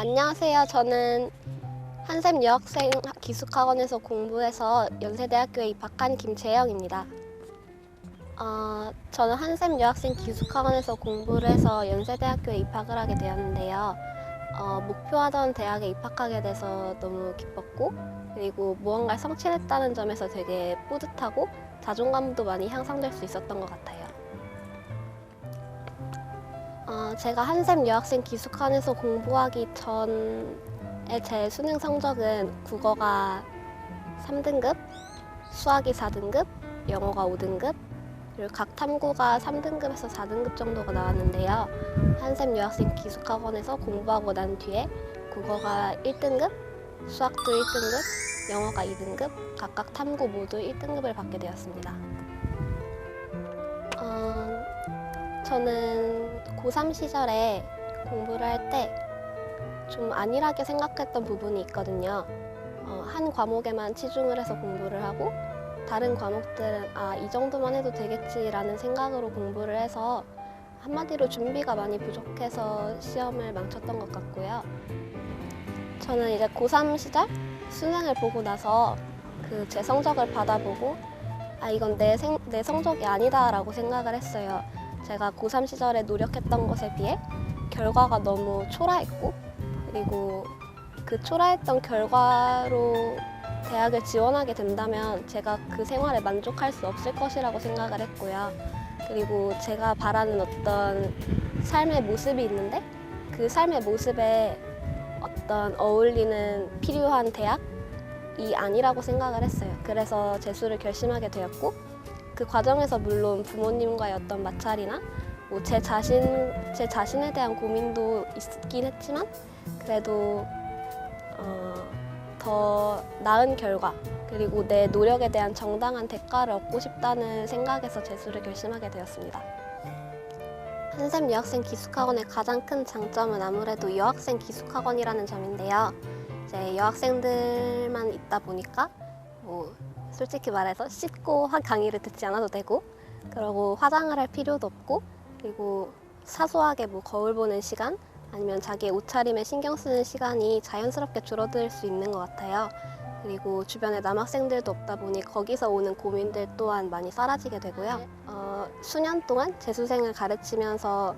안녕하세요. 저는 한샘 유학생 기숙학원에서 공부해서 연세대학교에 입학한 김재영입니다. 저는 한샘 유학생 기숙학원에서 공부를 해서 연세대학교에 입학을 하게 되었는데요. 목표하던 대학에 입학하게 돼서 너무 기뻤고, 그리고 무언가를 성취했다는 점에서 되게 뿌듯하고 자존감도 많이 향상될 수 있었던 것 같아요. 제가 한샘 유학생 기숙학원에서 공부하기 전에 제 수능 성적은 국어가 3등급, 수학이 4등급, 영어가 5등급, 그리고 각 탐구가 3등급에서 4등급 정도가 나왔는데요. 한샘 유학생 기숙학원에서 공부하고 난 뒤에 국어가 1등급, 수학도 1등급, 영어가 2등급, 각각 탐구 모두 1등급을 받게 되었습니다. 저는 고3 시절에 공부를 할 때 좀 안일하게 생각했던 부분이 있거든요. 한 과목에만 치중을 해서 공부를 하고 다른 과목들은 이 정도만 해도 되겠지라는 생각으로 공부를 해서 한마디로 준비가 많이 부족해서 시험을 망쳤던 것 같고요. 저는 이제 고3 시절 수능을 보고 나서 제 성적을 받아보고 이건 내 성적이 아니다라고 생각을 했어요. 제가 고3 시절에 노력했던 것에 비해 결과가 너무 초라했고, 그리고 그 초라했던 결과로 대학을 지원하게 된다면 제가 그 생활에 만족할 수 없을 것이라고 생각을 했고요. 그리고 제가 바라는 어떤 삶의 모습이 있는데 그 삶의 모습에 어떤 어울리는 필요한 대학이 아니라고 생각을 했어요. 그래서 재수를 결심하게 되었고, 그 과정에서 물론 부모님과의 어떤 마찰이나 제 자신에 대한 고민도 있긴 했지만 그래도 더 나은 결과, 그리고 내 노력에 대한 정당한 대가를 얻고 싶다는 생각에서 재수를 결심하게 되었습니다. 한샘 유학생 기숙학원의 가장 큰 장점은 아무래도 여학생 기숙학원이라는 점인데요. 이제 여학생들만 있다 보니까 솔직히 말해서 씻고 강의를 듣지 않아도 되고, 그리고 화장을 할 필요도 없고, 그리고 사소하게 거울 보는 시간 아니면 자기의 옷차림에 신경 쓰는 시간이 자연스럽게 줄어들 수 있는 것 같아요. 그리고 주변에 남학생들도 없다 보니 거기서 오는 고민들 또한 많이 사라지게 되고요. 수년 동안 재수생을 가르치면서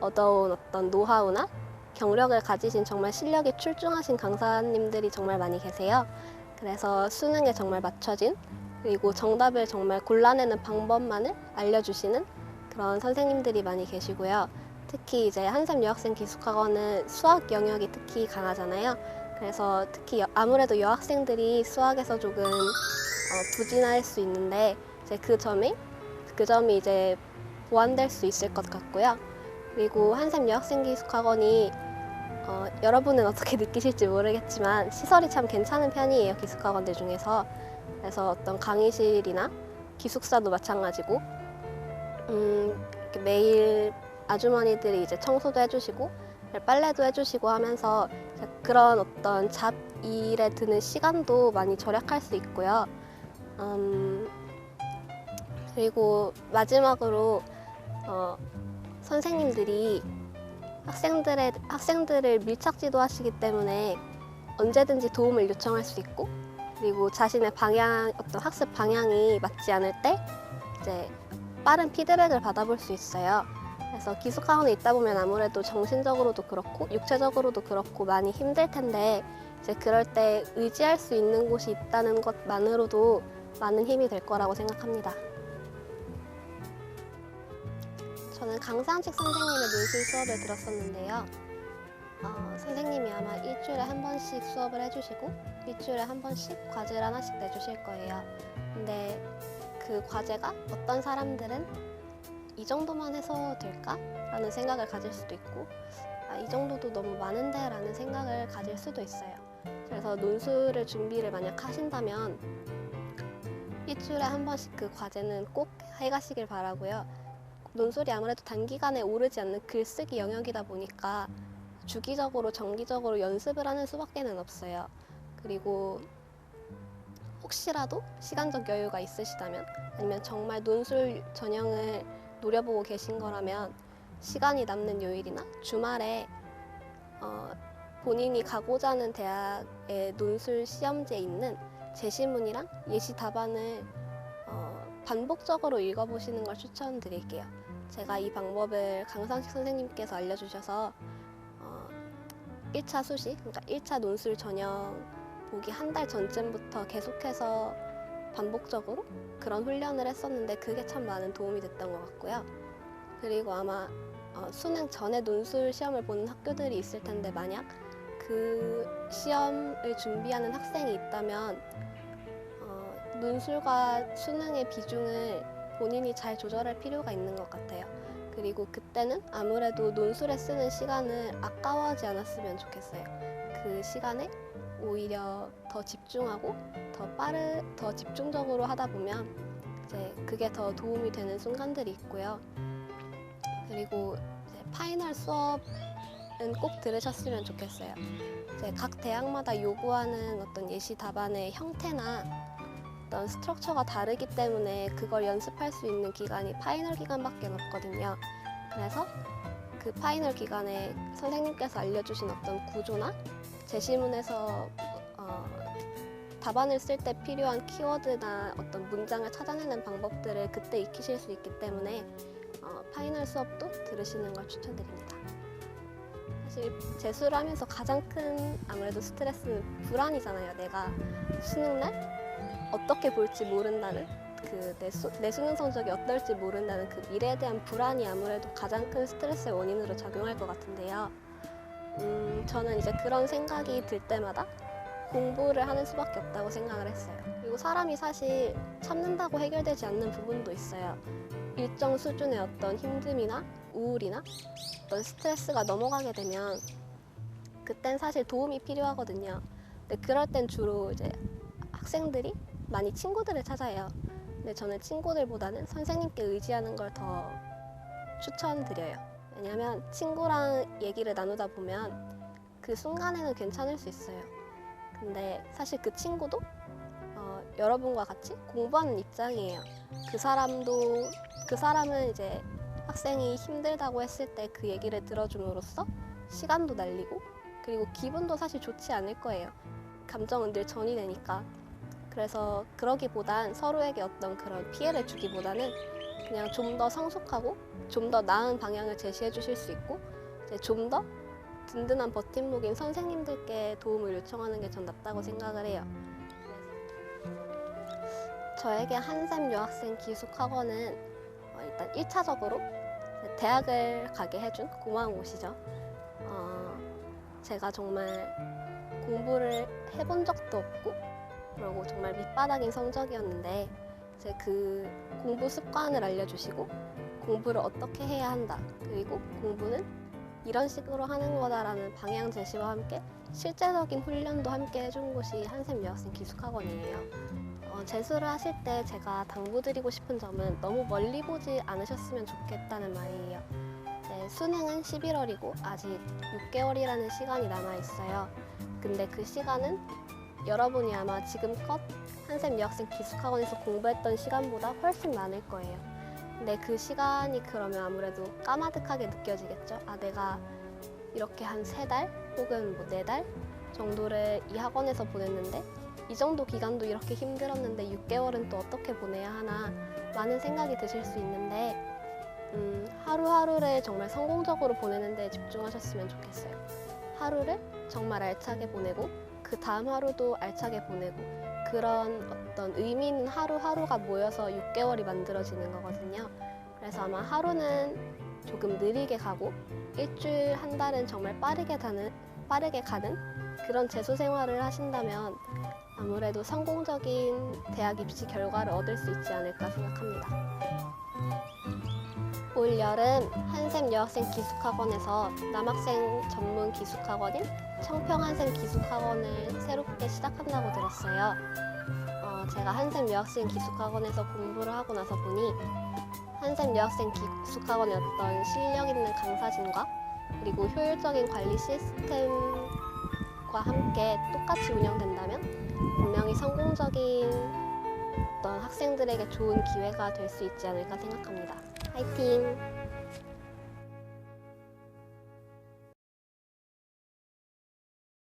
얻어온 어떤 노하우나 경력을 가지신 정말 실력이 출중하신 강사님들이 정말 많이 계세요. 그래서 수능에 정말 맞춰진, 그리고 정답을 정말 골라내는 방법만을 알려주시는 그런 선생님들이 많이 계시고요. 특히 이제 한샘 유학생 기숙학원은 수학 영역이 특히 강하잖아요. 그래서 특히 아무래도 여학생들이 수학에서 조금 부진할 수 있는데 이제 그 점이 이제 보완될 수 있을 것 같고요. 그리고 한샘 유학생 기숙학원이 여러분은 어떻게 느끼실지 모르겠지만 시설이 참 괜찮은 편이에요, 기숙학원들 중에서. 그래서 어떤 강의실이나 기숙사도 마찬가지고 이렇게 매일 아주머니들이 이제 청소도 해주시고 빨래도 해주시고 하면서 그런 어떤 잡일에 드는 시간도 많이 절약할 수 있고요. 그리고 마지막으로 선생님들이 학생들을 밀착 지도하시기 때문에 언제든지 도움을 요청할 수 있고, 그리고 자신의 어떤 학습 방향이 맞지 않을 때 이제 빠른 피드백을 받아볼 수 있어요. 그래서 기숙학원에 있다 보면 아무래도 정신적으로도 그렇고 육체적으로도 그렇고 많이 힘들 텐데 이제 그럴 때 의지할 수 있는 곳이 있다는 것만으로도 많은 힘이 될 거라고 생각합니다. 저는 강상식 선생님의 논술 수업을 들었었는데요. 선생님이 아마 일주일에 한 번씩 수업을 해주시고 일주일에 한 번씩 과제를 하나씩 내주실 거예요. 근데 그 과제가 어떤 사람들은 이 정도만 해서 될까? 라는 생각을 가질 수도 있고 이 정도도 너무 많은데? 라는 생각을 가질 수도 있어요. 그래서 논술을 준비를 만약 하신다면 일주일에 한 번씩 그 과제는 꼭 해가시길 바라고요. 논술이 아무래도 단기간에 오르지 않는 글쓰기 영역이다 보니까 주기적으로 정기적으로 연습을 하는 수밖에는 없어요. 그리고 혹시라도 시간적 여유가 있으시다면 아니면 정말 논술 전형을 노려보고 계신 거라면 시간이 남는 요일이나 주말에 본인이 가고자 하는 대학의 논술 시험지에 있는 제시문이랑 예시 답안을 반복적으로 읽어보시는 걸 추천드릴게요. 제가 이 방법을 강상식 선생님께서 알려주셔서 1차 수시, 그러니까 1차 논술 전형 보기 한 달 전쯤부터 계속해서 반복적으로 그런 훈련을 했었는데 그게 참 많은 도움이 됐던 것 같고요. 그리고 아마 수능 전에 논술 시험을 보는 학교들이 있을 텐데 만약 그 시험을 준비하는 학생이 있다면 논술과 수능의 비중을 본인이 잘 조절할 필요가 있는 것 같아요. 그리고 그때는 아무래도 논술에 쓰는 시간을 아까워하지 않았으면 좋겠어요. 그 시간에 오히려 더 집중하고 더 집중적으로 하다 보면 이제 그게 더 도움이 되는 순간들이 있고요. 그리고 이제 파이널 수업은 꼭 들으셨으면 좋겠어요. 이제 각 대학마다 요구하는 어떤 예시 답안의 형태나 어떤 스트럭처가 다르기 때문에 그걸 연습할 수 있는 기간이 파이널 기간밖에 없거든요. 그래서 그 파이널 기간에 선생님께서 알려주신 어떤 구조나 제시문에서 답안을 쓸 때 필요한 키워드나 어떤 문장을 찾아내는 방법들을 그때 익히실 수 있기 때문에 파이널 수업도 들으시는 걸 추천드립니다. 사실 재수를 하면서 가장 큰 아무래도 스트레스는 불안이잖아요. 내가 수능날 어떻게 볼지 모른다는 내 수능 성적이 어떨지 모른다는 그 미래에 대한 불안이 아무래도 가장 큰 스트레스의 원인으로 작용할 것 같은데요. 저는 이제 그런 생각이 들 때마다 공부를 하는 수밖에 없다고 생각을 했어요. 그리고 사람이 사실 참는다고 해결되지 않는 부분도 있어요. 일정 수준의 어떤 힘듦이나 우울이나 어떤 스트레스가 넘어가게 되면 그땐 사실 도움이 필요하거든요. 근데 그럴 땐 주로 이제 학생들이 많이 친구들을 찾아요. 근데 저는 친구들보다는 선생님께 의지하는 걸 더 추천드려요. 왜냐면 친구랑 얘기를 나누다 보면 그 순간에는 괜찮을 수 있어요. 근데 사실 그 친구도 여러분과 같이 공부하는 입장이에요. 그 사람은 이제 학생이 힘들다고 했을 때 그 얘기를 들어줌으로써 시간도 날리고 그리고 기분도 사실 좋지 않을 거예요. 감정은 늘 전이 되니까. 그래서 그러기보단 서로에게 어떤 그런 피해를 주기보다는 그냥 좀 더 성숙하고 좀 더 나은 방향을 제시해 주실 수 있고 좀 더 든든한 버팀목인 선생님들께 도움을 요청하는 게 전 낫다고 생각을 해요. 저에게 한샘 여학생 기숙학원은 일단 1차적으로 대학을 가게 해준 고마운 곳이죠. 제가 정말 공부를 해본 적도 없고 그리고 정말 밑바닥인 성적이었는데 이제 그 공부 습관을 알려주시고 공부를 어떻게 해야 한다 그리고 공부는 이런 식으로 하는 거다라는 방향 제시와 함께 실제적인 훈련도 함께 해준 곳이 한샘 여학생 기숙학원이에요. 재수를 하실 때 제가 당부드리고 싶은 점은 너무 멀리 보지 않으셨으면 좋겠다는 말이에요. 수능은 11월이고 아직 6개월이라는 시간이 남아있어요. 근데 그 시간은 여러분이 아마 지금껏 한샘 여학생 기숙학원에서 공부했던 시간보다 훨씬 많을 거예요. 근데 그 시간이 그러면 아무래도 까마득하게 느껴지겠죠? 내가 이렇게 한 3달 혹은 4달 정도를 이 학원에서 보냈는데 이 정도 기간도 이렇게 힘들었는데 6개월은 또 어떻게 보내야 하나 많은 생각이 드실 수 있는데 하루하루를 정말 성공적으로 보내는 데 집중하셨으면 좋겠어요. 하루를 정말 알차게 보내고 그 다음 하루도 알차게 보내고 그런 어떤 의미 있는 하루하루가 모여서 6개월이 만들어지는 거거든요. 그래서 아마 하루는 조금 느리게 가고 일주일, 한 달은 정말 빠르게 가는 그런 재수 생활을 하신다면 아무래도 성공적인 대학 입시 결과를 얻을 수 있지 않을까 생각합니다. 올 여름 한샘 여학생 기숙학원에서 남학생 전문 기숙학원인 청평 한샘 기숙학원을 새롭게 시작한다고 들었어요. 제가 한샘 여학생 기숙학원에서 공부를 하고 나서 보니 한샘 여학생 기숙학원의 어떤 실력 있는 강사진과 그리고 효율적인 관리 시스템과 함께 똑같이 운영된다면 분명히 성공적인 어떤 학생들에게 좋은 기회가 될 수 있지 않을까 생각합니다. 화이팅!